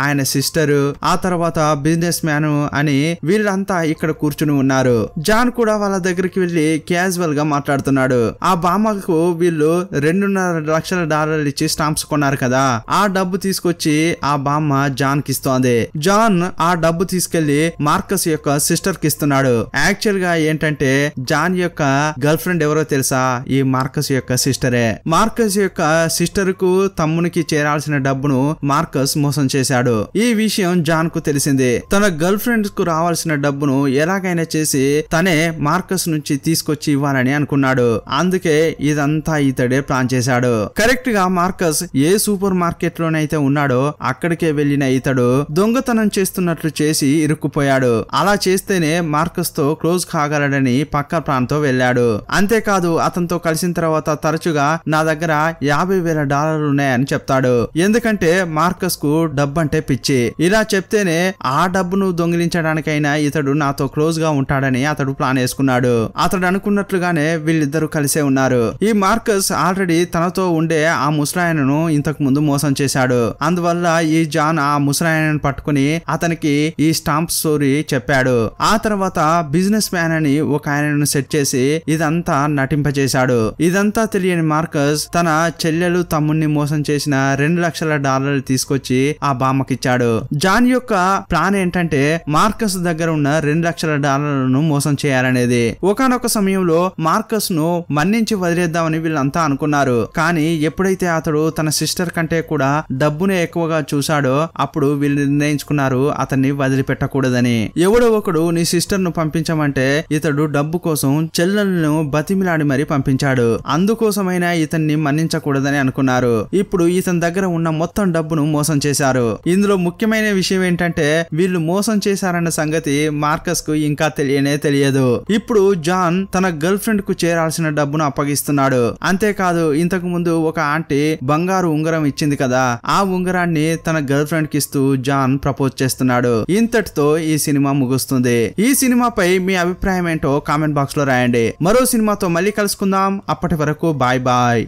ఆయన సిస్టరు, ఆ తర్వాత బిజినెస్ మ్యాన్ అని వీళ్ళంతా ఇక్కడ కూర్చుని ఉన్నారు. జాన్ కూడా వాళ్ళ దగ్గరికి వెళ్లి క్యాజువల్ గా మాట్లాడుతున్నాడు. ఆ బామ్మకు వీళ్ళు $2.5 లక్షలు ఇచ్చి స్టాంప్స్ కొన్నారు కదా, ఆ డబ్బు తీసుకొచ్చి ఆ బామ్మ జాన్ కి ఇస్తోంది. జాన్ ఆ డబ్బు తీసుకెళ్లి మార్కస్ యొక్క సిస్టర్ కి ఇస్తున్నాడు. యాక్చువల్ గా ఏంటంటే జాన్ యొక్క గర్ల్ ఫ్రెండ్ ఎవరో తెలుసా? ఈ మార్కస్ యొక్క సిస్టరే. మార్కస్ యొక్క సిస్టర్ కు తమ్మునికి చేరాల్సిన డబ్బును మార్కస్ మోసం చేశాడు. ఈ విషయం జాన్ కు తెలిసింది. తన గర్ల్ ఫ్రెండ్ కు రావాల్సిన డబ్బును ఎలాగైనా చేసి తనే మార్కస్ నుంచి తీసుకొచ్చి ఇవ్వాలని అనుకున్నాడు. అందుకే ఇదంతా ఇతడే ప్లాన్ చేశాడు. కరెక్ట్ గా మార్కస్ ఏ సూపర్ మార్కెట్ లోనైతే ఉన్నాడో అక్కడికే వెళ్లిన ఇతడు దొంగతనం చేస్తున్నట్లు చేసి ఇరుక్కుపోయాడు. అలా చేస్తేనే మార్కస్ తో క్లోజ్ కాగలడని పక్క ప్రాంతం వెళ్ళాడు. అంతేకాదు అతనితో కలిసిన తర్వాత తరచుగా నా దగ్గర $50,000 ఉన్నాయని చెప్తాడు. ఎందుకంటే మార్కస్ కు డబ్బంటే పిచ్చి. ఇలా చెప్తేనే ఆ డబ్బును దొంగిలించడానికైనా ఇతడు నాతో క్లోజ్ గా ఉంటాడని అతడు ప్లాన్ వేసుకున్నాడు. అతడు అనుకున్నట్లుగానే వీళ్ళిద్దరూ కలిసే ఉన్నారు. ఈ మార్కస్ ఆల్రెడీ తనతో ఉండే ఆ ముసలాయనను ఇంతకు ముందు మోసం చేశాడు. అందువల్ల ఈ జాన్ ఆ ముసలాయనను పట్టుకుని అతనికి ఈ స్టాంప్ స్టోరీ చెప్పాడు. ఆ తర్వాత బిజినెస్ మ్యాన్ అని ఒక ఆయనను సెట్ చేసి ఇదంతా నటింపజేశాడు. ఇదంతా తెలియని మార్కస్ తన చెల్లెలు తమ్ముణ్ణి మోసం చేసిన $2 లక్షల తీసుకొచ్చి ఆ బామ్మకిచ్చాడు. జాన్ యొక్క ప్లాన్ ఏంటంటే మార్కస్ దగ్గర ఉన్న $2 లక్షల మోసం చేయాలనేది. ఒకానొక సమయంలో మార్కస్ ను మన్నించి వదిలేద్దామని వీళ్ళంతా అనుకున్నారు. కానీ ఎప్పుడైతే అతడు తన సిస్టర్ కంటే కూడా డబ్బునే ఎక్కువగా చూశాడో అప్పుడు వీళ్ళు నిర్ణయించుకున్నారు అతన్ని వదిలిపెట్టకూడదని. ఎవడో ఒకడు నీ సిస్టర్ ను పంపించమంటే ఇతడు డబ్బు కోసం చెల్లెలను బతిమిలాడి మరీ పంపించాడు. అందుకోసమైనా ఇతన్ని మన్నించకూడదని అనుకున్నారు. ఇప్పుడు ఇతని దగ్గర ఉన్న మొత్తం డబ్బును మోసం చేశారు. ఇందులో ముఖ్యమైన విషయం ఏంటంటే వీళ్ళు మోసం చేశారన్న సంగతి మార్కస్ కు ఇంకా తెలియదు. ఇప్పుడు జాన్ తన గర్ల్ ఫ్రెండ్ కు చేరాల్సిన డబ్బును అప్పగిస్తున్నాడు. అంతేకాదు ఇంతకు ముందు ఒక ఆంటీ బంగారు ఉంగరం ఇచ్చింది కదా, ఆ ఉంగరాన్ని తన గర్ల్ ఫ్రెండ్ కి ఇస్తూ జాన్ ప్రపోజ్ చేస్తున్నాడు. ఇంతటితో ఈ సినిమా ముగుస్తుంది. ఈ సినిమాపై మీ అభిప్రాయం ఏంటో కామెంట్ బాక్స్ లో రాయండి. మరో సినిమాతో మళ్ళీ కలుసుకుందాం. అప్పటి వరకు బాయ్ బాయ్.